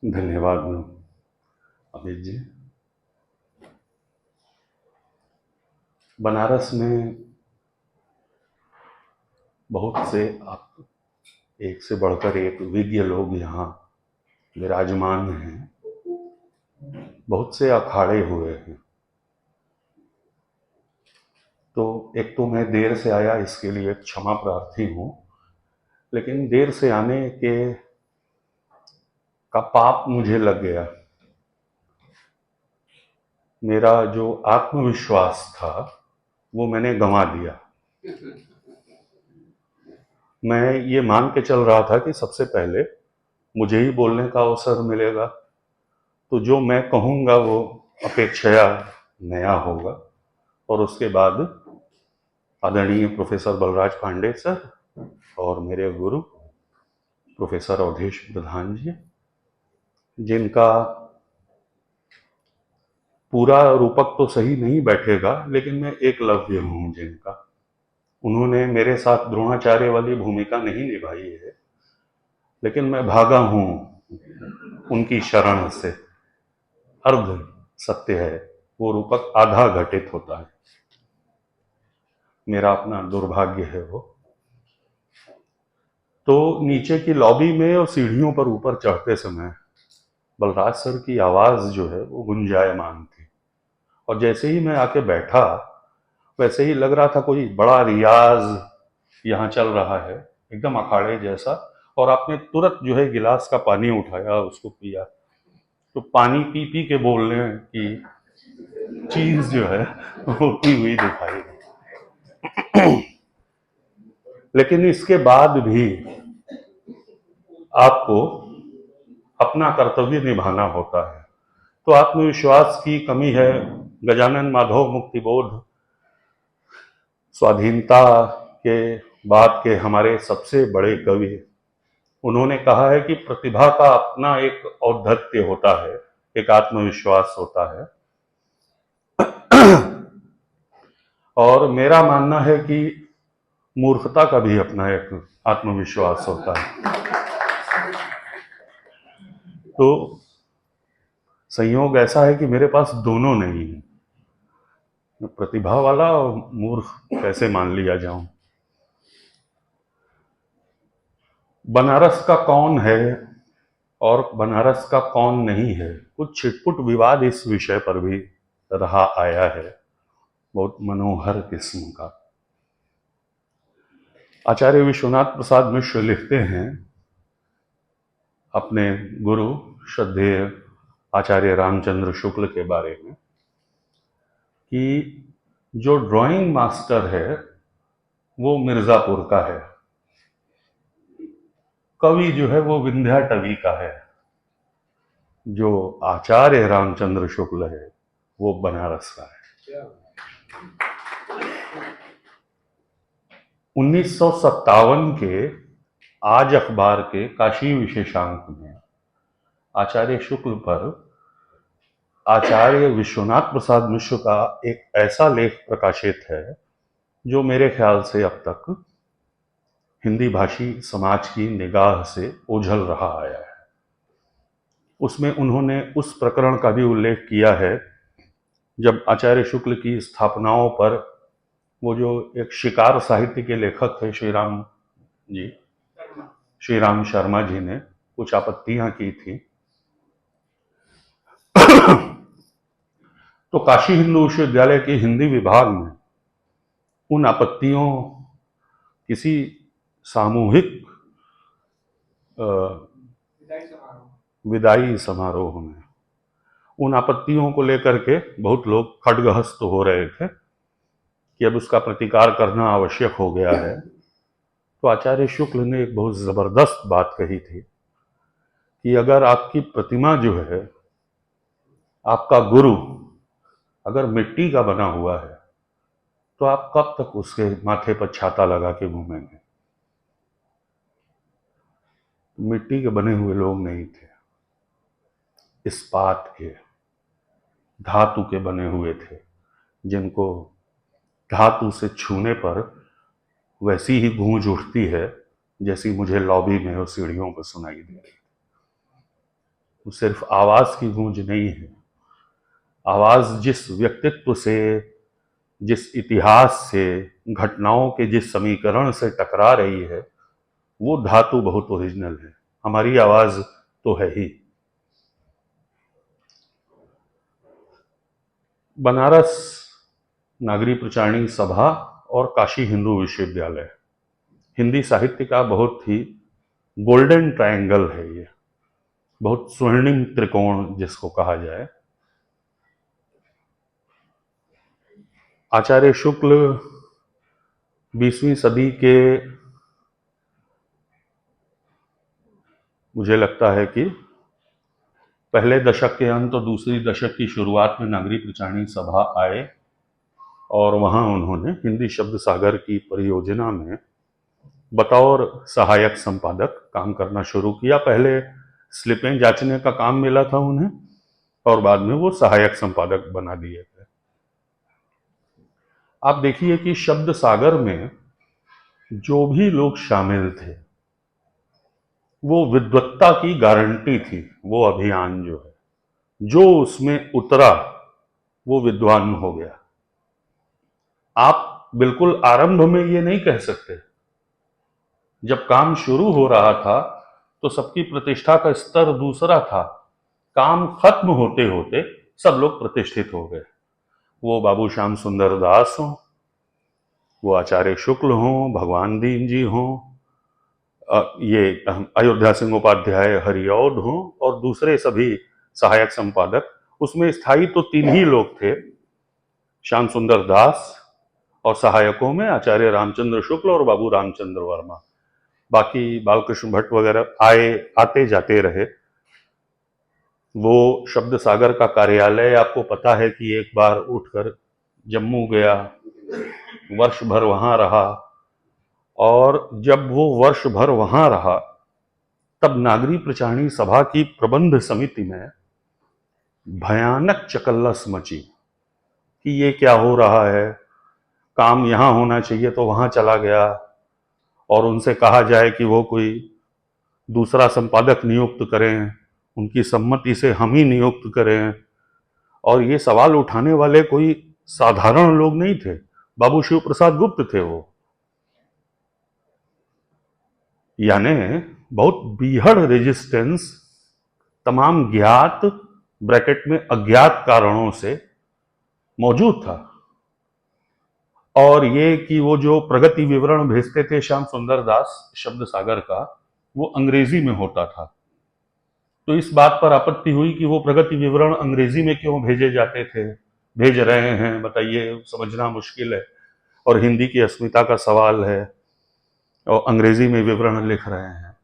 धन्यवाद अमित जी। बनारस में बहुत से आप एक से बढ़कर एक विज्ञ लोग यहाँ विराजमान हैं। बहुत से अखाड़े हुए हैं। तो एक तो मैं देर से आया, इसके लिए क्षमा प्रार्थी हूँ। लेकिन देर से आने के का पाप मुझे लग गया। मेरा जो आत्मविश्वास था वो मैंने गंवा दिया। मैं ये मान के चल रहा था कि सबसे पहले मुझे ही बोलने का अवसर मिलेगा, तो जो मैं कहूँगा वो अपेक्षया नया होगा। और उसके बाद आदरणीय प्रोफेसर बलराज पांडे सर और मेरे गुरु प्रोफेसर अवधेश प्रधान जी, जिनका पूरा रूपक तो सही नहीं बैठेगा, लेकिन मैं एकलव्य हूँ जिनका। उन्होंने मेरे साथ द्रोणाचार्य वाली भूमिका नहीं निभाई है, लेकिन मैं भागा हूँ उनकी शरण से। अर्ध सत्य है, वो रूपक आधा घटित होता है। मेरा अपना दुर्भाग्य है वो। तो नीचे की लॉबी में और सीढ़ियों पर ऊपर चढ़ते समय बलराज सर की आवाज जो है वो गुंजायमान थी। और जैसे ही मैं आके बैठा, वैसे ही लग रहा था कोई बड़ा रियाज यहाँ चल रहा है, एकदम अखाड़े जैसा। और आपने तुरंत जो है गिलास का पानी उठाया, उसको पिया। तो पानी पी पी के बोलने की चीज जो है होती हुई दिखाई। लेकिन इसके बाद भी आपको अपना कर्तव्य निभाना होता है। तो आत्मविश्वास की कमी है। गजानन माधव मुक्तिबोध स्वाधीनता के बाद के हमारे सबसे बड़े कवि, उन्होंने कहा है कि प्रतिभा का अपना एक औद्धत्य होता है, एक आत्मविश्वास होता है। और मेरा मानना है कि मूर्खता का भी अपना एक आत्मविश्वास होता है। तो संयोग ऐसा है कि मेरे पास दोनों नहीं है। मैं प्रतिभा वाला और मूर्ख कैसे मान लिया जाऊं। बनारस का कौन है और बनारस का कौन नहीं है, कुछ छिटपुट विवाद इस विषय पर भी रहा आया है, बहुत मनोहर किस्म का। आचार्य विश्वनाथ प्रसाद मिश्र लिखते हैं अपने गुरु श्रद्धेय आचार्य रामचंद्र शुक्ल के बारे में कि जो ड्राइंग मास्टर है वो मिर्जापुर का है, कवि जो है वो विंध्याटवी का है, जो आचार्य रामचंद्र शुक्ल है वो बनारस का है। 1957 के आज अखबार के काशी विशेषांक में आचार्य शुक्ल पर आचार्य विश्वनाथ प्रसाद मिश्र का एक ऐसा लेख प्रकाशित है जो मेरे ख्याल से अब तक हिंदी भाषी समाज की निगाह से ओझल रहा आया है। उसमें उन्होंने उस प्रकरण का भी उल्लेख किया है जब आचार्य शुक्ल की स्थापनाओं पर वो जो एक शिकार साहित्य के लेखक थे जी श्री राम शर्मा जी ने कुछ आपत्तियां की थी। तो काशी हिंदू विश्वविद्यालय के हिंदी विभाग में उन आपत्तियों किसी सामूहिक विदाई समारोह में उन आपत्तियों को लेकर के बहुत लोग खडगहस्त हो रहे थे कि अब उसका प्रतिकार करना आवश्यक हो गया है। तो आचार्य शुक्ल ने एक बहुत जबरदस्त बात कही थी कि अगर आपकी प्रतिमा जो है, आपका गुरु अगर मिट्टी का बना हुआ है, तो आप कब तक उसके माथे पर छाता लगा के घूमेंगे। मिट्टी के बने हुए लोग नहीं थे, इस्पात के, धातु के बने हुए थे, जिनको धातु से छूने पर वैसी ही गूंज उठती है जैसी मुझे लॉबी में और सीढ़ियों पर सुनाई दी। वो सिर्फ आवाज की गूंज नहीं है। आवाज जिस व्यक्तित्व से, जिस इतिहास से, घटनाओं के जिस समीकरण से टकरा रही है, वो धातु बहुत ओरिजिनल है। हमारी आवाज तो है ही। बनारस नागरी प्रचारणी सभा और काशी हिंदू विश्वविद्यालय हिंदी साहित्य का बहुत ही गोल्डन ट्रायंगल है। ये बहुत स्वर्णिम त्रिकोण जिसको कहा जाए। आचार्य शुक्ल 20वीं सदी के, मुझे लगता है कि पहले दशक के अंत और दूसरी दशक की शुरुआत में नागरी प्रचारणी सभा आए और वहां उन्होंने हिंदी शब्द सागर की परियोजना में बतौर सहायक संपादक काम करना शुरू किया। पहले स्लिपें जांचने का काम मिला था उन्हें और बाद में वो सहायक संपादक बना दिए थे। आप देखिए कि शब्द सागर में जो भी लोग शामिल थे वो विद्वत्ता की गारंटी थी। वो अभियान जो है, जो उसमें उतरा वो विद्वान हो गया। आप बिल्कुल आरंभ में ये नहीं कह सकते। जब काम शुरू हो रहा था तो सबकी प्रतिष्ठा का स्तर दूसरा था। काम खत्म होते होते सब लोग प्रतिष्ठित हो गए। वो बाबू श्याम सुंदर दास हों, वो आचार्य शुक्ल हों, भगवान दीन जी हों, ये अयोध्या सिंह उपाध्याय हरिऔध हों और दूसरे सभी सहायक संपादक। उसमें स्थायी तो 3 ही लोग थे, श्याम सुंदर दास, और सहायकों में आचार्य रामचंद्र शुक्ल और बाबू रामचंद्र वर्मा। बाकी बालकृष्ण भट्ट वगैरह आते जाते रहे। वो शब्द सागर का कार्यालय, आपको पता है कि एक बार उठकर जम्मू गया, वर्ष भर वहां रहा, और जब वो वर्ष भर वहां रहा तब नागरी प्रचारणी सभा की प्रबंध समिति में भयानक चकल्लस मची कि ये क्या हो रहा है, काम यहां होना चाहिए तो वहां चला गया, और उनसे कहा जाए कि वो कोई दूसरा संपादक नियुक्त करें, उनकी सम्मति से हम ही नियुक्त करें। और ये सवाल उठाने वाले कोई साधारण लोग नहीं थे। बाबू शिव प्रसाद गुप्त थे वो। यानी बहुत बीहड़ रेजिस्टेंस तमाम ज्ञात ब्रैकेट में अज्ञात कारणों से मौजूद था। और ये कि वो जो प्रगति विवरण भेजते थे श्याम सुंदर दास शब्द सागर का, वो अंग्रेजी में होता था। तो इस बात पर आपत्ति हुई कि वो प्रगति विवरण अंग्रेजी में क्यों भेजे जाते थे, भेज रहे हैं, बताइए, समझना मुश्किल है और हिंदी की अस्मिता का सवाल है, और अंग्रेजी में विवरण लिख रहे हैं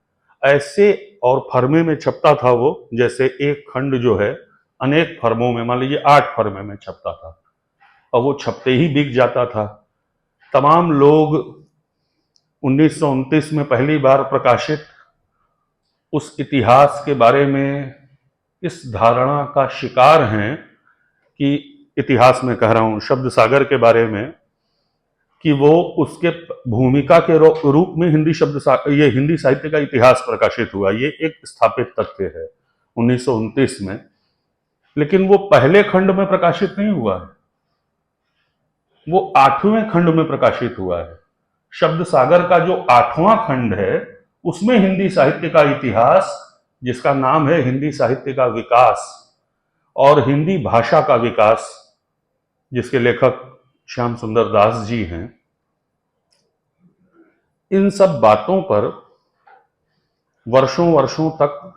ऐसे। और फर्मे में छपता था वो, जैसे एक खंड जो है अनेक फर्मों में, मान लीजिए 8 फर्मे में छपता था, और वो छपते ही बिक जाता था। तमाम लोग 1929 में पहली बार प्रकाशित उस इतिहास के बारे में इस धारणा का शिकार हैं कि, इतिहास में कह रहा हूं, शब्द सागर के बारे में, कि वो उसके भूमिका के रूप में ये हिंदी साहित्य का इतिहास प्रकाशित हुआ। ये एक स्थापित तथ्य है 1929 में। लेकिन वो पहले खंड में प्रकाशित नहीं हुआ है, वो 8वें खंड में प्रकाशित हुआ है। शब्द सागर का जो 8वां खंड है उसमें हिंदी साहित्य का इतिहास, जिसका नाम है हिंदी साहित्य का विकास और हिंदी भाषा का विकास, जिसके लेखक श्याम सुंदर दास जी हैं, इन सब बातों पर वर्षों वर्षों तक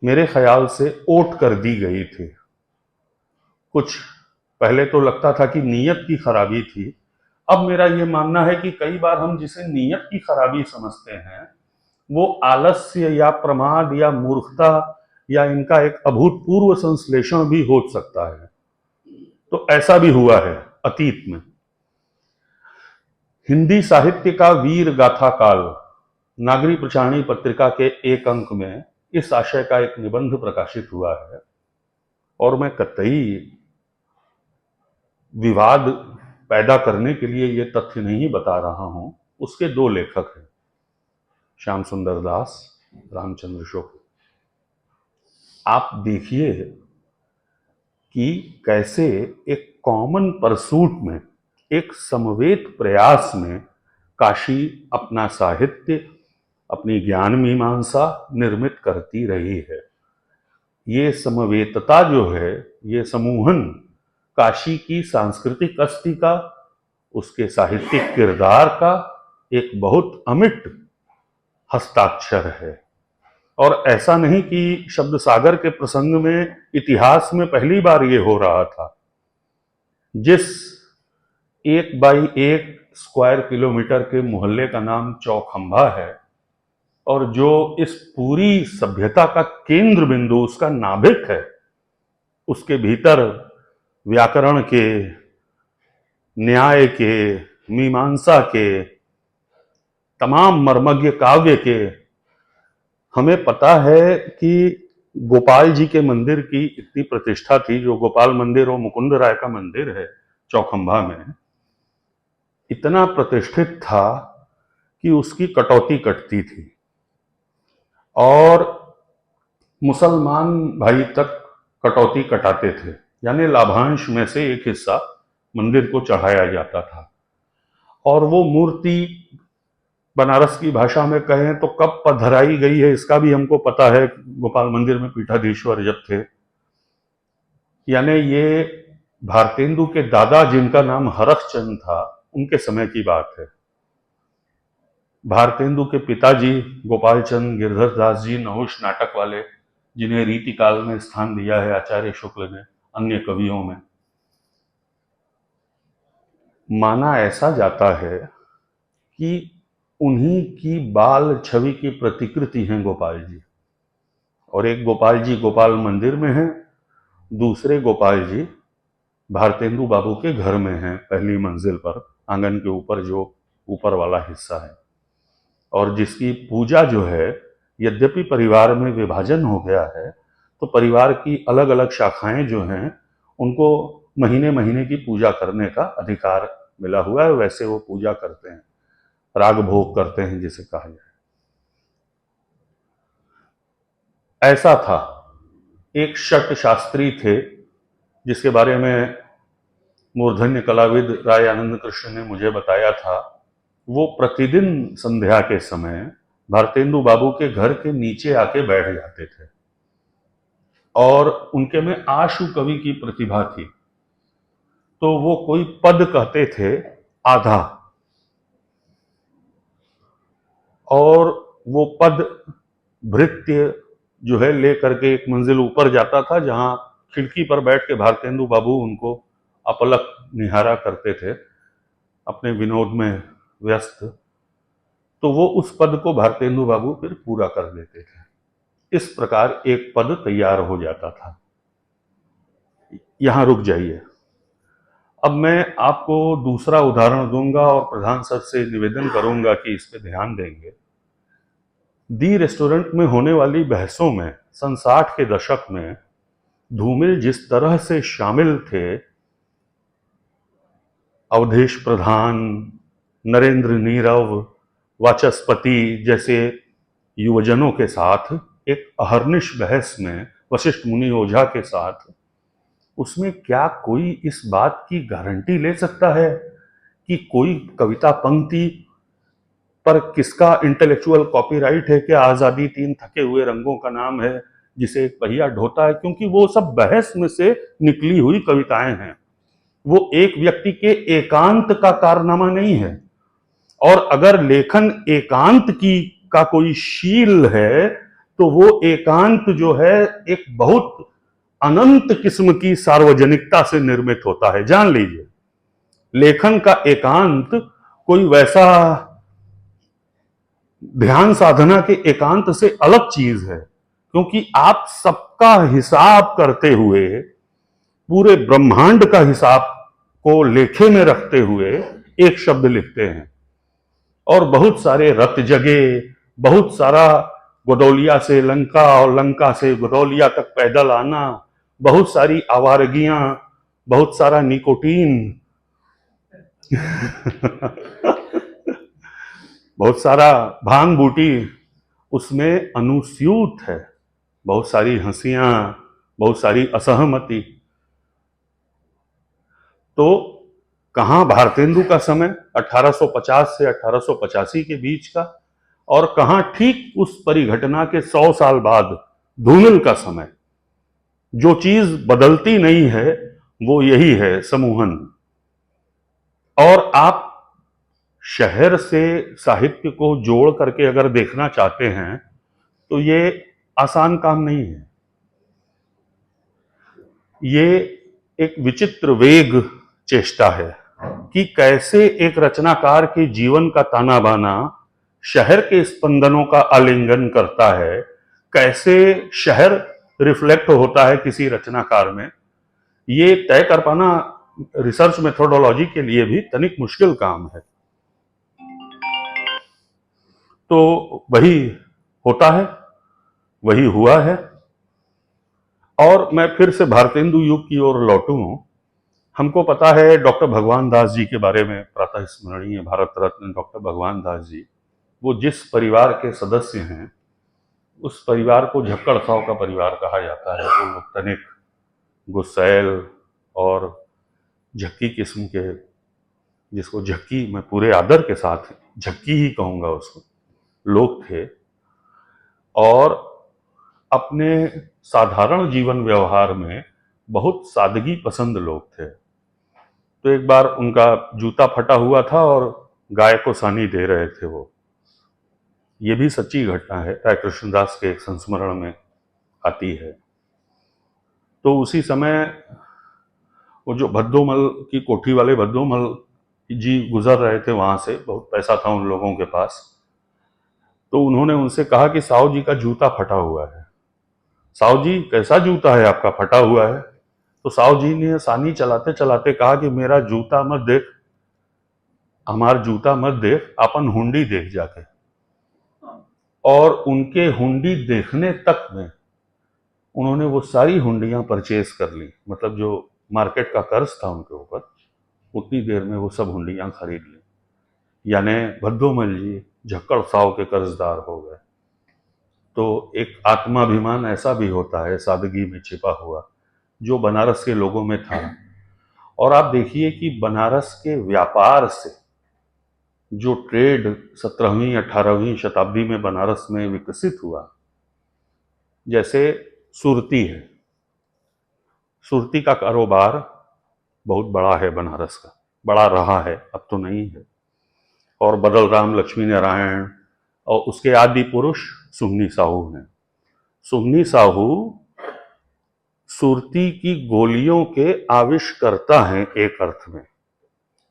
मेरे ख्याल से ओट कर दी गई थी। कुछ पहले तो लगता था कि नीयत की खराबी थी। अब मेरा यह मानना है कि कई बार हम जिसे नीयत की खराबी समझते हैं वो आलस्य या प्रमाद या मूर्खता या इनका एक अभूतपूर्व संश्लेषण भी हो सकता है। तो ऐसा भी हुआ है अतीत में। हिंदी साहित्य का वीर गाथा काल नागरी प्रचारणी पत्रिका के एक अंक में इस आशय का एक निबंध प्रकाशित हुआ है, और मैं कतई विवाद पैदा करने के लिए यह तथ्य नहीं बता रहा हूं। उसके 2 लेखक हैं, श्याम सुंदर दास, रामचंद्र शुक्ल। आप देखिए कि कैसे एक कॉमन परसूट में, एक समवेत प्रयास में काशी अपना साहित्य, अपनी ज्ञान मीमांसा निर्मित करती रही है। ये समवेतता जो है, ये समूहन काशी की सांस्कृतिक अस्थि का, उसके साहित्यिक किरदार का एक बहुत अमिट हस्ताक्षर है। और ऐसा नहीं कि शब्द सागर के प्रसंग में इतिहास में पहली बार ये हो रहा था। जिस 1 बाई 1 स्क्वायर किलोमीटर के मोहल्ले का नाम चौखंबा है और जो इस पूरी सभ्यता का केंद्र बिंदु, उसका नाभिक है, उसके भीतर व्याकरण के, न्याय के, मीमांसा के, तमाम मर्मज्ञ काव्य के, हमें पता है कि गोपाल जी के मंदिर की इतनी प्रतिष्ठा थी, जो गोपाल मंदिर और मुकुंद राय का मंदिर है चौखंबा में, इतना प्रतिष्ठित था कि उसकी कटौती कटती थी और मुसलमान भाई तक कटौती कटाते थे, यानी लाभांश में से एक हिस्सा मंदिर को चढ़ाया जाता था। और वो मूर्ति बनारस की भाषा में कहें तो कब पधराई गई है इसका भी हमको पता है। गोपाल मंदिर में पीठाधीश्वर जब थे, यानी ये भारतेंदु के दादा, जिनका नाम हरखचंद था, उनके समय की बात है। भारतेंदु के पिताजी गोपाल चंद गिरधर दास जी, नहुष नाटक वाले, जिन्हें रीतिकाल में स्थान दिया है आचार्य शुक्ल ने अन्य कवियों में, माना ऐसा जाता है कि उन्हीं की बाल छवि की प्रतिकृति हैं गोपाल जी। और एक गोपाल जी गोपाल मंदिर में हैं, दूसरे गोपाल जी भारतेंदु बाबू के घर में हैं, पहली मंजिल पर, आंगन के ऊपर जो ऊपर वाला हिस्सा है। और जिसकी पूजा जो है, यद्यपि परिवार में विभाजन हो गया है, तो परिवार की अलग अलग शाखाएं जो हैं, उनको महीने महीने की पूजा करने का अधिकार मिला हुआ है। वैसे वो पूजा करते हैं, राग भोग करते हैं जिसे कहा जाए। ऐसा था, एक शट शास्त्री थे जिसके बारे में मूर्धन्य कलाविद राय आनंद कृष्ण ने मुझे बताया था। वो प्रतिदिन संध्या के समय भारतेंदु बाबू के घर के नीचे आके बैठ जाते थे और उनके में आशु कवि की प्रतिभा थी। तो वो कोई पद कहते थे आधा, और वो पद भृत्य जो है लेकर के एक मंजिल ऊपर जाता था, जहां खिड़की पर बैठ के भारतेंदु बाबू उनको अपलक निहारा करते थे, अपने विनोद में व्यस्त। तो वो उस पद को भारतेंदु बाबू फिर पूरा कर देते थे। इस प्रकार एक पद तैयार हो जाता था। यहां रुक जाइए। अब मैं आपको दूसरा उदाहरण दूंगा और प्रधान सर से निवेदन करूंगा कि इस पे ध्यान देंगे। दी रेस्टोरेंट में होने वाली बहसों में सन 60 के दशक में धूमिल जिस तरह से शामिल थे, अवधेश प्रधान, नरेंद्र नीरव, वाचस्पति जैसे युवजनों के साथ एक अहर्निश बहस में वशिष्ठ मुनि ओझा के साथ, उसमें क्या कोई इस बात की गारंटी ले सकता है कि कोई कविता पंक्ति पर किसका इंटेलेक्चुअल कॉपीराइट है? कि आजादी 3 थके हुए रंगों का नाम है जिसे एक पहिया ढोता है? क्योंकि वो सब बहस में से निकली हुई कविताएं हैं। वो एक व्यक्ति के एकांत का कारनामा नहीं है। और अगर लेखन एकांत की का कोई शील है, तो वो एकांत जो है एक बहुत अनंत किस्म की सार्वजनिकता से निर्मित होता है। जान लीजिए, लेखन का एकांत कोई वैसा ध्यान साधना के एकांत से अलग चीज है, क्योंकि आप सबका हिसाब करते हुए, पूरे ब्रह्मांड का हिसाब को लेखे में रखते हुए एक शब्द लिखते हैं। और बहुत सारे रत जगे, बहुत सारा गोदौलिया से लंका और लंका से गोदौलिया तक पैदल आना, बहुत सारी आवारगियां, बहुत सारा निकोटीन बहुत सारा भांग बूटी, उसमें अनुस्यूत है, बहुत सारी हंसियां, बहुत सारी असहमति। तो कहाँ भारतेंदु का समय 1850 से 1885 के बीच का, और कहाँ ठीक उस परिघटना के 100 साल बाद धूमिल का समय। जो चीज बदलती नहीं है वो यही है, समूहन। और आप शहर से साहित्य को जोड़ करके अगर देखना चाहते हैं तो ये आसान काम नहीं है। ये एक विचित्र वेग चेष्टा है कि कैसे एक रचनाकार के जीवन का ताना बाना शहर के स्पंदनों का आलिंगन करता है, कैसे शहर रिफ्लेक्ट होता है किसी रचनाकार में। ये तय कर पाना रिसर्च मेथोडोलॉजी के लिए भी तनिक मुश्किल काम है। तो वही होता है, वही हुआ है। और मैं फिर से भारतेंदु युग की ओर लौटूं। हमको पता है डॉक्टर भगवान दास जी के बारे में, प्रातः स्मरणीय भारत रत्न डॉक्टर भगवान दास जी, वो जिस परिवार के सदस्य हैं उस परिवार को झक्कड़ साव का परिवार कहा जाता है। वो लोग तनिक गुस्सैल और झक्की किस्म के, जिसको झक्की मैं पूरे आदर के साथ झक्की ही कहूंगा उसको, लोग थे। और अपने साधारण जीवन व्यवहार में बहुत सादगी पसंद लोग थे। तो एक बार उनका जूता फटा हुआ था और गाय को सानी दे रहे थे वो। ये भी सच्ची घटना है, राय कृष्णदास के एक संस्मरण में आती है। तो उसी समय वो जो भद्दोमल की कोठी वाले भद्दोमल जी गुजर रहे थे वहां से, बहुत पैसा था उन लोगों के पास। तो उन्होंने उनसे कहा कि साहु जी का जूता फटा हुआ है। साहु जी, कैसा जूता है आपका, फटा हुआ है? तो साहु जी ने सानी चलाते चलाते कहा कि मेरा जूता मत देख, हमार जूता मत देख, अपन हुंडी देख जाके। और उनके हुंडी देखने तक में उन्होंने वो सारी हुंडियां परचेज कर ली, मतलब जो मार्केट का कर्ज था उनके ऊपर, उतनी देर में वो सब हुंडियां खरीद ली। यानी भद्दोमल जी झक्कड़ साव के कर्जदार हो गए। तो एक आत्माभिमान ऐसा भी होता है सादगी में छिपा हुआ, जो बनारस के लोगों में था। और आप देखिए कि बनारस के व्यापार से जो ट्रेड 17वीं 18वीं शताब्दी में बनारस में विकसित हुआ, जैसे सुरती है, सुरती का कारोबार बहुत बड़ा है बनारस का, बड़ा रहा है, अब तो नहीं है। और बदलराम लक्ष्मी नारायण और उसके आदि पुरुष सुन्नी साहू हैं। सुन्नी साहू सुरती की गोलियों के आविष्कर्ता हैं एक अर्थ में।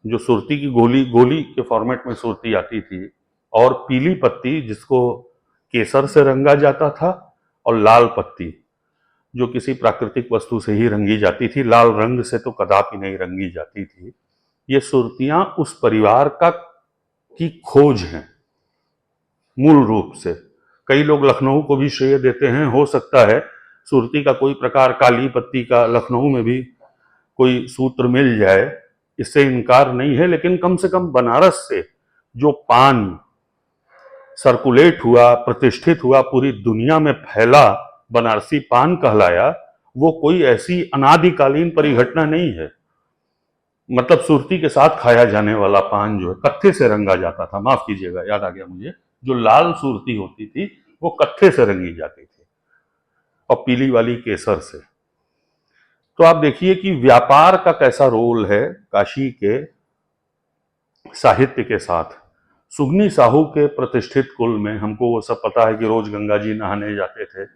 जो सुरती की गोली, गोली के फॉर्मेट में सुरती आती थी, और पीली पत्ती जिसको केसर से रंगा जाता था, और लाल पत्ती जो किसी प्राकृतिक वस्तु से ही रंगी जाती थी, लाल रंग से तो कदापि नहीं रंगी जाती थी। ये सुरतियां उस परिवार का की खोज हैं मूल रूप से। कई लोग लखनऊ को भी श्रेय देते हैं, हो सकता है सुरती का कोई प्रकार, काली पत्ती का लखनऊ में भी कोई सूत्र मिल जाए, इससे इनकार नहीं है। लेकिन कम से कम बनारस से जो पान सर्कुलेट हुआ, प्रतिष्ठित हुआ, पूरी दुनिया में फैला, बनारसी पान कहलाया, वो कोई ऐसी अनादिकालीन परिघटना नहीं है। मतलब सुरती के साथ खाया जाने वाला पान जो है कत्थे से रंगा जाता था, माफ कीजिएगा, याद आ गया मुझे, जो लाल सुरती होती थी वो कत्थे से रंगी जाती थी, और पीली वाली केसर से। तो आप देखिए कि व्यापार का कैसा रोल है काशी के साहित्य के साथ। सुगनी साहू के प्रतिष्ठित कुल में हमको वो सब पता है कि रोज गंगा जी नहाने जाते थे,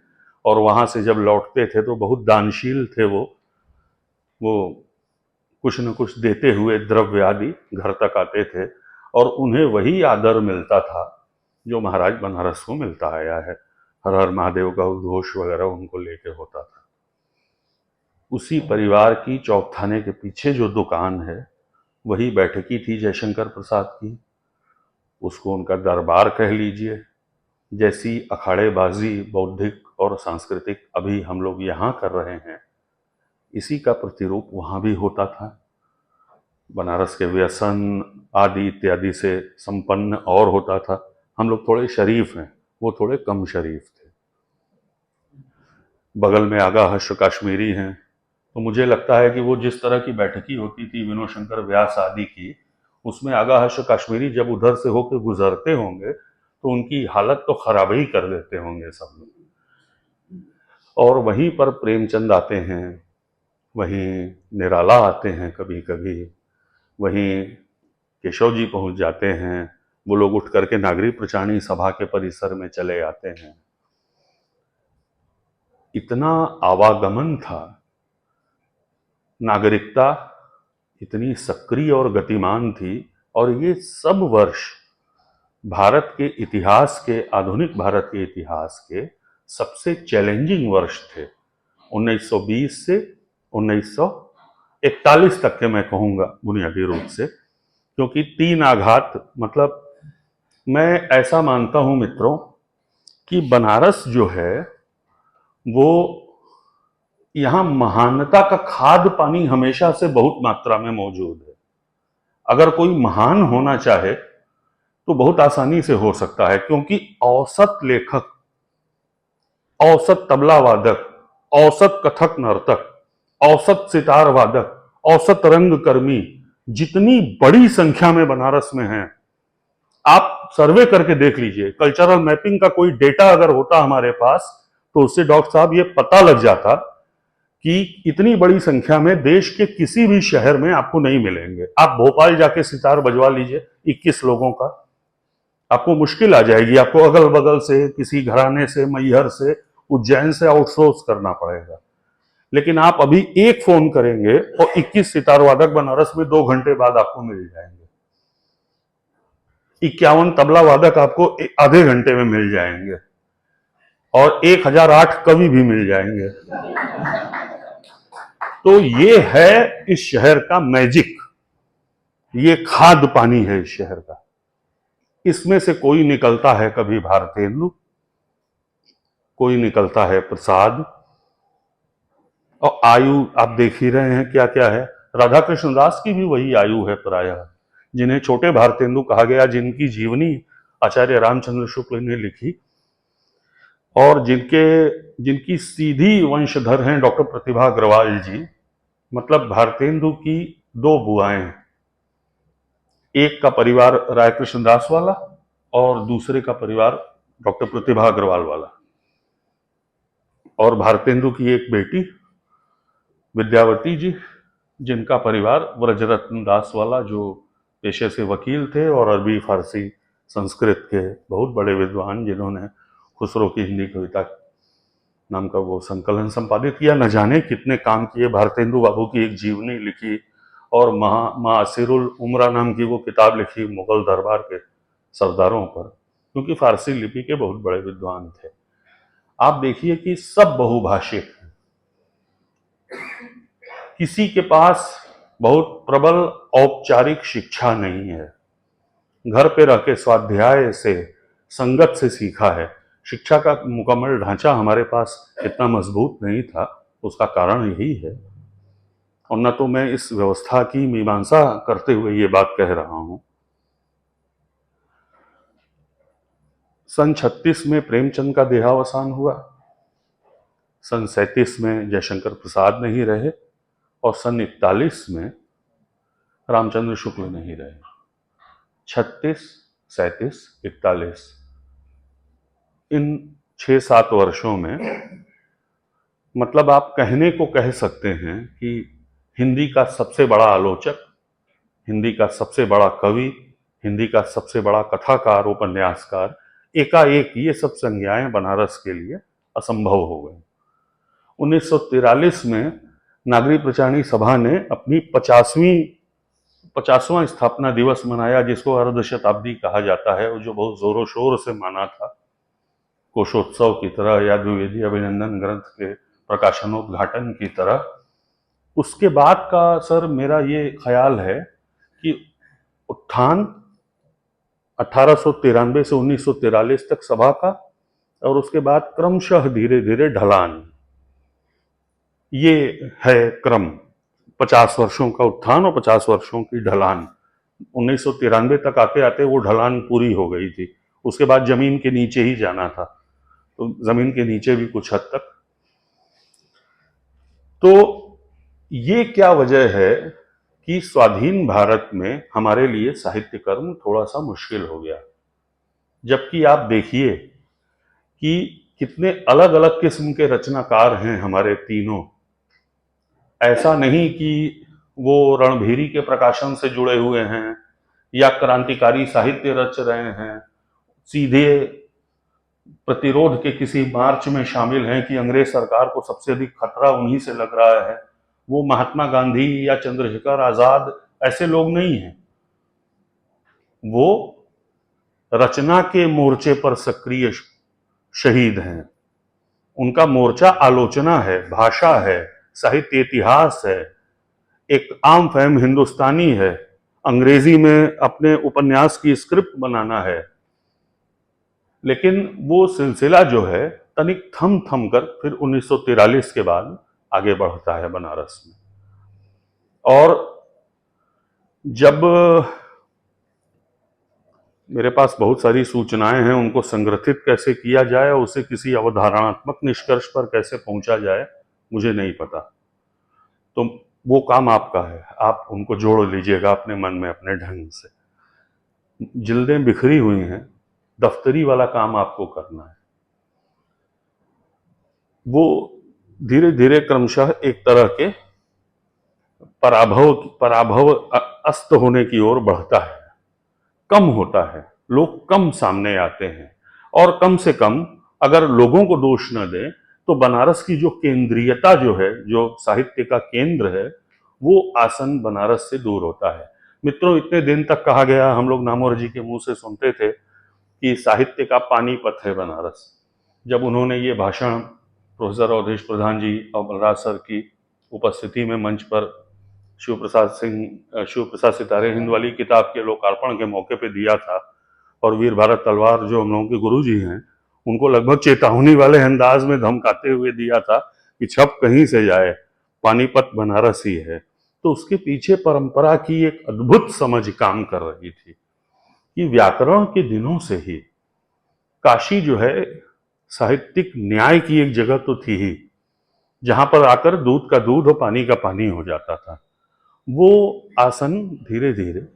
और वहां से जब लौटते थे तो बहुत दानशील थे वो कुछ न कुछ देते हुए द्रव्य आदि घर तक आते थे, और उन्हें वही आदर मिलता था जो महाराज बनारस को मिलता आया है। हर हर महादेव का उद्घोष वगैरह उनको लेके होता था। उसी परिवार की चौकथाने के पीछे जो दुकान है वही बैठकी थी जयशंकर प्रसाद की, उसको उनका दरबार कह लीजिए। जैसी अखाड़ेबाजी बौद्धिक और सांस्कृतिक अभी हम लोग यहाँ कर रहे हैं, इसी का प्रतिरूप वहाँ भी होता था। बनारस के व्यसन आदि इत्यादि से संपन्न और होता था। हम लोग थोड़े शरीफ हैं, वो थोड़े कम शरीफ थे। बगल में आगा हर्ष कश्मीरी हैं। तो मुझे लगता है कि वो जिस तरह की बैठकी होती थी विनोद शंकर व्यास आदि की, उसमें आगा हर्ष कश्मीरी जब उधर से होकर गुजरते होंगे तो उनकी हालत तो खराब ही कर देते होंगे सब लोग। और वहीं पर प्रेमचंद आते हैं, वहीं निराला आते हैं, कभी कभी वहीं केशव जी पहुंच जाते हैं। वो लोग उठ करके नागरिक प्रचारणी सभा के परिसर में चले आते हैं। इतना आवागमन था, नागरिकता इतनी सक्रिय और गतिमान थी। और ये सब वर्ष भारत के इतिहास के, आधुनिक भारत के इतिहास के सबसे चैलेंजिंग वर्ष थे। 1920 से 1941 तक के मैं कहूँगा बुनियादी रूप से, क्योंकि 3 आघात, मतलब मैं ऐसा मानता हूँ मित्रों कि बनारस जो है वो, यहाँ महानता का खाद पानी हमेशा से बहुत मात्रा में मौजूद है। अगर कोई महान होना चाहे तो बहुत आसानी से हो सकता है, क्योंकि औसत लेखक, औसत तबला वादक, औसत कथक नर्तक, औसत सितार वादक, औसत रंगकर्मी जितनी बड़ी संख्या में बनारस में हैं, आप सर्वे करके देख लीजिए। कल्चरल मैपिंग का कोई डेटा अगर होता हमारे पास तो उससे डॉक्टर साहब ये पता लग जाता कि इतनी बड़ी संख्या में देश के किसी भी शहर में आपको नहीं मिलेंगे। आप भोपाल जाके सितार बजवा लीजिए 21 लोगों का, आपको मुश्किल आ जाएगी। आपको अगल बगल से, किसी घराने से, मैहर से, उज्जैन से आउटसोर्स करना पड़ेगा। लेकिन आप अभी एक फोन करेंगे और 21 सितार वादक बनारस में 2 घंटे बाद आपको मिल जाएंगे। 51 तबला वादक आपको आधे घंटे में मिल जाएंगे, और 1008 कवि भी मिल जाएंगे। तो ये है इस शहर का मैजिक, ये खाद पानी है इस शहर का। इसमें से कोई निकलता है कभी भारतेंदु, कोई निकलता है प्रसाद, और आयु आप देख ही रहे हैं क्या क्या है। राधा कृष्ण दास की भी वही आयु है प्रायः, जिन्हें छोटे भारतेंदु कहा गया, जिनकी जीवनी आचार्य रामचंद्र शुक्ल ने लिखी, और जिनकी सीधी वंशधर हैं डॉक्टर प्रतिभा अग्रवाल जी। मतलब भारतेंदु की 2 बुआएं, एक का परिवार राय कृष्ण दास वाला और दूसरे का परिवार डॉक्टर प्रतिभा अग्रवाल वाला। और भारतेंदु की एक बेटी विद्यावती जी, जिनका परिवार व्रजरत्न दास वाला, जो पेशे से वकील थे और अरबी फारसी संस्कृत के बहुत बड़े विद्वान, जिन्होंने खुसरो की हिंदी कविता नाम का वो संकलन संपादित किया। न जाने कितने काम किए, भारतेंदु बाबू की एक जीवनी लिखी, और माँ असीरुल उमरा नाम की वो किताब लिखी मुगल दरबार के सरदारों पर, क्योंकि फारसी लिपि के बहुत बड़े विद्वान थे। आप देखिए कि सब बहुभाषिक हैं, किसी के पास बहुत प्रबल औपचारिक शिक्षा नहीं है, घर पे रह के स्वाध्याय से, संगत से सीखा है। शिक्षा का मुकम्मल ढांचा हमारे पास इतना मजबूत नहीं था, उसका कारण यही है। और न तो मैं इस व्यवस्था की मीमांसा करते हुए ये बात कह रहा हूं। सन 36 में प्रेमचंद का देहावसान हुआ, सन 37 में जयशंकर प्रसाद नहीं रहे, और सन 41 में रामचंद्र शुक्ल नहीं रहे। 36, 37, 41, इन 6-7 वर्षों में, मतलब आप कहने को कह सकते हैं कि हिंदी का सबसे बड़ा आलोचक, हिंदी का सबसे बड़ा कवि, हिंदी का सबसे बड़ा कथाकार, उपन्यासकार, एकाएक ये सब संज्ञाएं बनारस के लिए असंभव हो गई। 1943 में नागरिक प्रचारणी सभा ने अपनी 50वां स्थापना दिवस मनाया, जिसको अर्धशताब्दी कहा जाता है, जो बहुत जोरों शोर से माना था, कोशोत्सव की तरह या द्विवेदी अभिनंदन ग्रंथ के प्रकाशनोद्घाटन की तरह। उसके बाद का सर मेरा ये ख्याल है कि उत्थान 1893 से 1943 तक सभा का, और उसके बाद क्रमशः धीरे धीरे ढलान, ये है क्रम। 50 वर्षों का उत्थान और 50 वर्षों की ढलान। 1993 तक आते आते वो ढलान पूरी हो गई थी। उसके बाद जमीन के नीचे ही जाना था, तो जमीन के नीचे भी कुछ हद तक तो ये क्या वजह है कि स्वाधीन भारत में हमारे लिए साहित्य कर्म थोड़ा सा मुश्किल हो गया, जबकि आप देखिए कि कितने अलग अलग किस्म के रचनाकार हैं हमारे तीनों। ऐसा नहीं कि वो रणभीरी के प्रकाशन से जुड़े हुए हैं या क्रांतिकारी साहित्य रच रहे हैं, सीधे प्रतिरोध के किसी मार्च में शामिल हैं कि अंग्रेज सरकार को सबसे अधिक खतरा उन्हीं से लग रहा है। वो महात्मा गांधी या चंद्रशेखर आजाद ऐसे लोग नहीं हैं। वो रचना के मोर्चे पर सक्रिय शहीद हैं। उनका मोर्चा आलोचना है, भाषा है, साहित्य इतिहास है, एक आम फहम हिंदुस्तानी है, अंग्रेजी में अपने उपन्यास की स्क्रिप्ट बनाना है। लेकिन वो सिलसिला जो है तनिक थम थम कर फिर 1943 के बाद आगे बढ़ता है बनारस में। और जब मेरे पास बहुत सारी सूचनाएं हैं, उनको संग्रहित कैसे किया जाए और उसे किसी अवधारणात्मक निष्कर्ष पर कैसे पहुंचा जाए, मुझे नहीं पता। तो वो काम आपका है, आप उनको जोड़ लीजिएगा अपने मन में अपने ढंग से। जिल्दें बिखरी हुई हैं, दफ्तरी वाला काम आपको करना है। वो धीरे धीरे क्रमशः एक तरह के पराभव पराभव अस्त होने की ओर बढ़ता है, कम होता है, लोग कम सामने आते हैं। और कम से कम अगर लोगों को दोष न दें तो बनारस की जो केंद्रीयता जो है, जो साहित्य का केंद्र है, वो आसन बनारस से दूर होता है। मित्रों, इतने दिन तक कहा गया, हम लोग नामवर जी के मुंह से सुनते थे कि साहित्य का पानीपत है बनारस। जब उन्होंने ये भाषण प्रोफेसर अवधेश प्रधान जी और बलराज सर की उपस्थिति में मंच पर शिव प्रसाद सितारे हिंद वाली किताब के लोकार्पण के मौके पे दिया था, और वीर भारत तलवार जो हम लोगों के गुरु जी हैं, उनको लगभग चेतावनी वाले अंदाज में धमकाते हुए दिया था कि छप कहीं से जाए, पानीपत बनारस ही है। तो उसके पीछे परंपरा की एक अद्भुत समझ काम कर रही थी कि व्याकरण के दिनों से ही काशी जो है साहित्यिक न्याय की एक जगह तो थी ही, जहां पर आकर दूध का दूध और पानी का पानी हो जाता था। वो आसन धीरे धीरे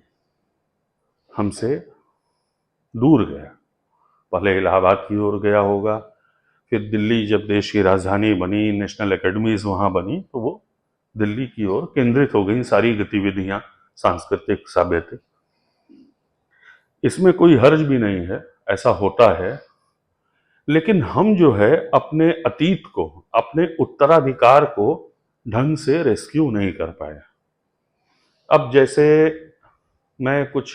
हमसे दूर गया। पहले इलाहाबाद की ओर गया होगा, फिर दिल्ली जब देश की राजधानी बनी, नेशनल एकेडमीज वहां बनी, तो वो दिल्ली की ओर केंद्रित हो गई सारी गतिविधियां, सांस्कृतिक साहित्यिक। इसमें कोई हर्ज भी नहीं है, ऐसा होता है। लेकिन हम जो है अपने अतीत को, अपने उत्तराधिकार को ढंग से रेस्क्यू नहीं कर पाए। अब जैसे मैं कुछ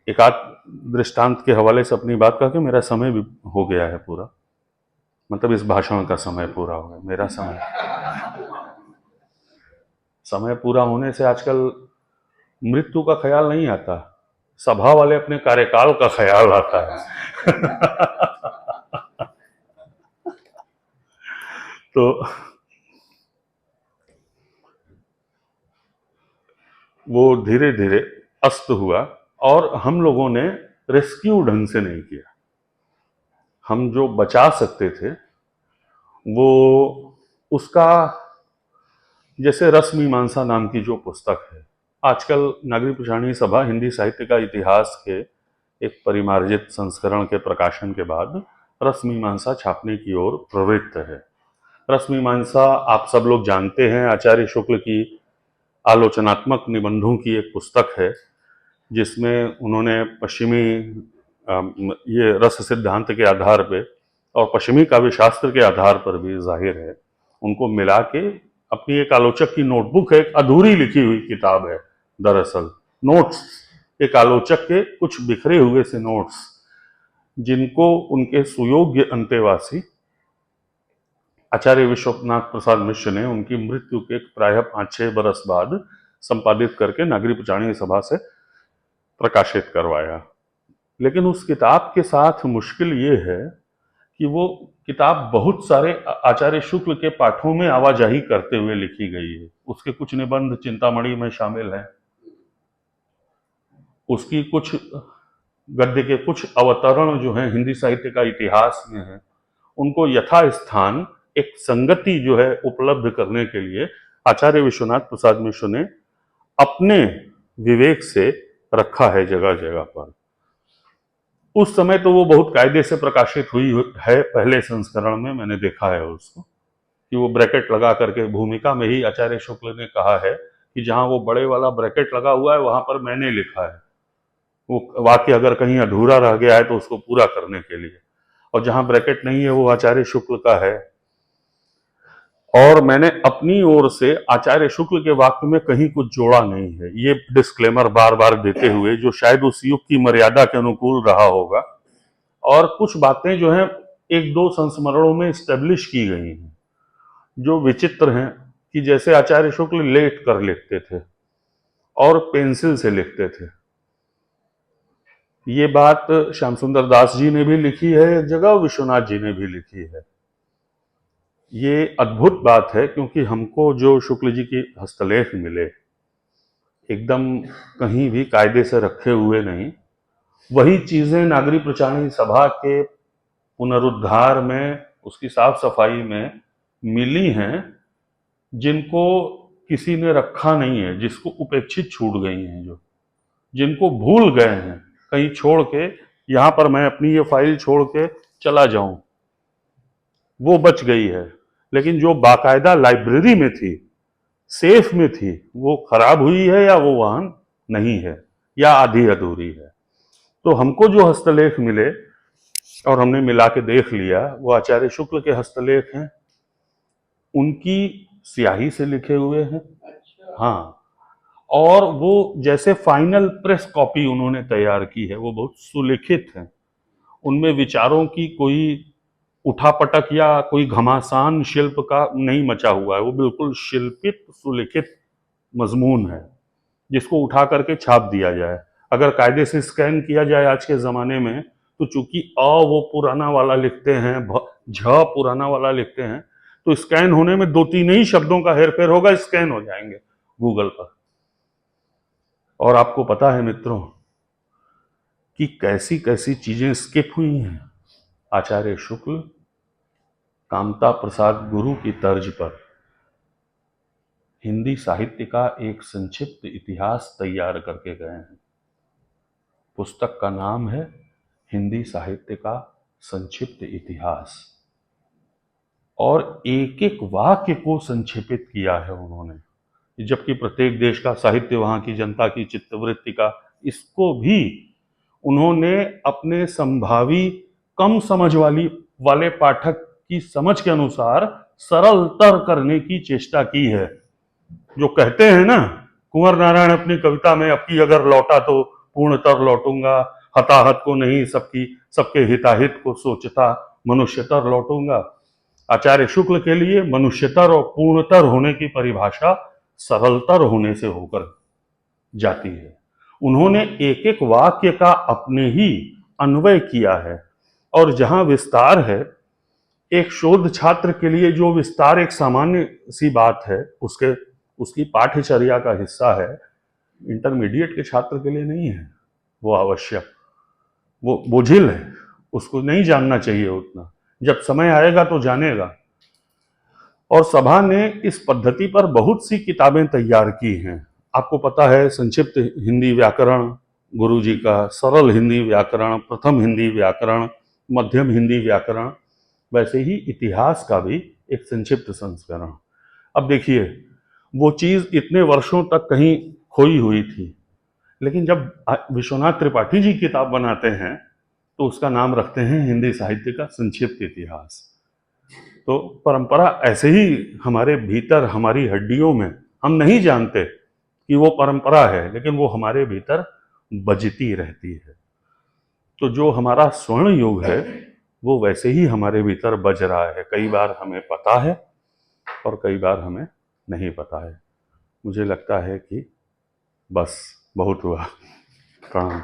एकाध दृष्टांत के हवाले से अपनी बात करके, मेरा समय भी हो गया है पूरा, मतलब इस भाषण का समय पूरा हो गया। मेरा समय पूरा होने से आजकल मृत्यु का ख्याल नहीं आता, सभा वाले अपने कार्यकाल का ख्याल आता है। तो वो धीरे धीरे अस्त हुआ, और हम लोगों ने रेस्क्यू ढंग से नहीं किया। हम जो बचा सकते थे वो, उसका, जैसे रस मीमांसा नाम की जो पुस्तक है, आजकल नागरिक पुराणी सभा हिंदी साहित्य का इतिहास के एक परिमार्जित संस्करण के प्रकाशन के बाद रस मीमांसा छापने की ओर प्रवृत्त है। रस मीमांसा आप सब लोग जानते हैं, आचार्य शुक्ल की आलोचनात्मक निबंधों की एक पुस्तक है, जिसमें उन्होंने पश्चिमी ये रस सिद्धांत के आधार पे और पश्चिमी काव्य शास्त्र के आधार पर भी जाहिर है, उनको मिला के अपनी एक आलोचक की नोटबुक है, एक अधूरी लिखी हुई किताब है दरअसल, नोट्स, एक आलोचक के कुछ बिखरे हुए से नोट्स, जिनको उनके सुयोग्य अंतेवासी आचार्य विश्वनाथ प्रसाद मिश्र ने उनकी मृत्यु के प्रायः 5-6 बरस बाद संपादित करके नागरिक पुराणी सभा से प्रकाशित करवाया। लेकिन उस किताब के साथ मुश्किल ये है कि वो किताब बहुत सारे आचार्य शुक्ल के पाठों में आवाजाही करते हुए लिखी गई है। उसके कुछ निबंध चिंतामणि में शामिल हैं, उसकी कुछ गद्य के कुछ अवतरण जो हैं हिंदी साहित्य का इतिहास में है, उनको यथास्थान एक संगति जो है उपलब्ध करने के लिए आचार्य विश्वनाथ प्रसाद मिश्र ने अपने विवेक से रखा है जगह जगह पर। उस समय तो वो बहुत कायदे से प्रकाशित हुई है, पहले संस्करण में मैंने देखा है उसको, कि वो ब्रैकेट लगा करके भूमिका में ही आचार्य शुक्ल ने कहा है कि जहां वो बड़े वाला ब्रैकेट लगा हुआ है वहां पर मैंने लिखा है, वो वाक्य अगर कहीं अधूरा रह गया है तो उसको पूरा करने के लिए, और जहां ब्रैकेट नहीं है वो आचार्य शुक्ल का है। और मैंने अपनी ओर से आचार्य शुक्ल के वाक्य में कहीं कुछ जोड़ा नहीं है, ये डिस्क्लेमर बार बार देते हुए, जो शायद उस युग की मर्यादा के अनुकूल रहा होगा। और कुछ बातें जो हैं एक दो संस्मरणों में स्टेब्लिश की गई हैं जो विचित्र हैं, कि जैसे आचार्य शुक्ल लेट कर लिखते थे और पेंसिल से लिखते थे। ये बात श्याम सुंदर दास जी ने भी लिखी है एक जगह, विश्वनाथ जी ने भी लिखी है। ये अद्भुत बात है, क्योंकि हमको जो शुक्ल जी की हस्तलेख मिले एकदम कहीं भी कायदे से रखे हुए नहीं, वही चीजें नागरी प्रचारणी सभा के पुनरुद्धार में, उसकी साफ सफाई में मिली हैं, जिनको किसी ने रखा नहीं है, जिसको उपेक्षित छूट गई हैं, जो जिनको भूल गए हैं कहीं छोड़ के, यहां पर मैं अपनी ये फाइल छोड़ के चला जाऊं, वो बच गई है। लेकिन जो बाकायदा लाइब्रेरी में थी, सेफ में थी, वो खराब हुई है या वो वहां नहीं है या आधी अधूरी है। तो हमको जो हस्तलेख मिले और हमने मिला के देख लिया, वो आचार्य शुक्ल के हस्तलेख हैं, उनकी स्याही से लिखे हुए हैं। हाँ, और वो जैसे फाइनल प्रेस कॉपी उन्होंने तैयार की है, वो बहुत सुलिखित है, उनमें विचारों की कोई उठापटक या कोई घमासान शिल्प का नहीं मचा हुआ है, वो बिल्कुल शिल्पित सुलिखित मजमून है, जिसको उठा करके छाप दिया जाए। अगर कायदे से स्कैन किया जाए आज के जमाने में, तो चूंकि वो पुराना वाला लिखते हैं, झ पुराना वाला लिखते हैं, तो स्कैन होने में दो तीन ही शब्दों का हेरफेर होगा, स्कैन हो जाएंगे गूगल पर। और आपको पता है मित्रों कि कैसी कैसी चीजें स्किप हुई हैं। आचार्य शुक्ल कामता प्रसाद गुरु की तर्ज पर हिंदी साहित्य का एक संक्षिप्त इतिहास तैयार करके गए हैं। पुस्तक का नाम है हिंदी साहित्य का संक्षिप्त इतिहास, और एक एक वाक्य को संक्षेपित किया है उन्होंने, जबकि प्रत्येक देश का साहित्य, वहां की जनता की चित्तवृत्ति का, इसको भी उन्होंने अपने संभावी कम समझ वाले पाठक की समझ के अनुसार सरलतर करने की चेष्टा की है। जो कहते हैं ना कुंवर नारायण अपनी कविता में, अब की अगर लौटा तो पूर्णतर लौटूंगा, हताहत को नहीं सबके हिताहित को सोचता मनुष्यतर लौटूंगा। आचार्य शुक्ल के लिए मनुष्यतर और पूर्णतर होने की परिभाषा सरलतर होने से होकर जाती है। उन्होंने एक एक वाक्य का अपने ही अन्वय किया है, और जहां विस्तार है, एक शोध छात्र के लिए जो विस्तार एक सामान्य सी बात है, उसकी पाठ्यचर्या का हिस्सा है, इंटरमीडिएट के छात्र के लिए नहीं है वो आवश्यक, वो बोझिल है, उसको नहीं जानना चाहिए उतना, जब समय आएगा तो जानेगा। और सभा ने इस पद्धति पर बहुत सी किताबें तैयार की हैं। आपको पता है संक्षिप्त हिंदी व्याकरण गुरुजी का, सरल हिंदी व्याकरण, प्रथम हिंदी व्याकरण, मध्यम हिंदी व्याकरण, वैसे ही इतिहास का भी एक संक्षिप्त संस्करण। अब देखिए, वो चीज इतने वर्षों तक कहीं खोई हुई थी, लेकिन जब विश्वनाथ त्रिपाठी जी किताब बनाते हैं तो उसका नाम रखते हैं हिंदी साहित्य का संक्षिप्त इतिहास। तो परंपरा ऐसे ही हमारे भीतर, हमारी हड्डियों में, हम नहीं जानते कि वो परंपरा है, लेकिन वो हमारे भीतर बजती रहती है। तो जो हमारा स्वर्ण युग है वो वैसे ही हमारे भीतर बज रहा है। कई बार हमें पता है और कई बार हमें नहीं पता है। मुझे लगता है कि बस बहुत हुआ। प्रणाम।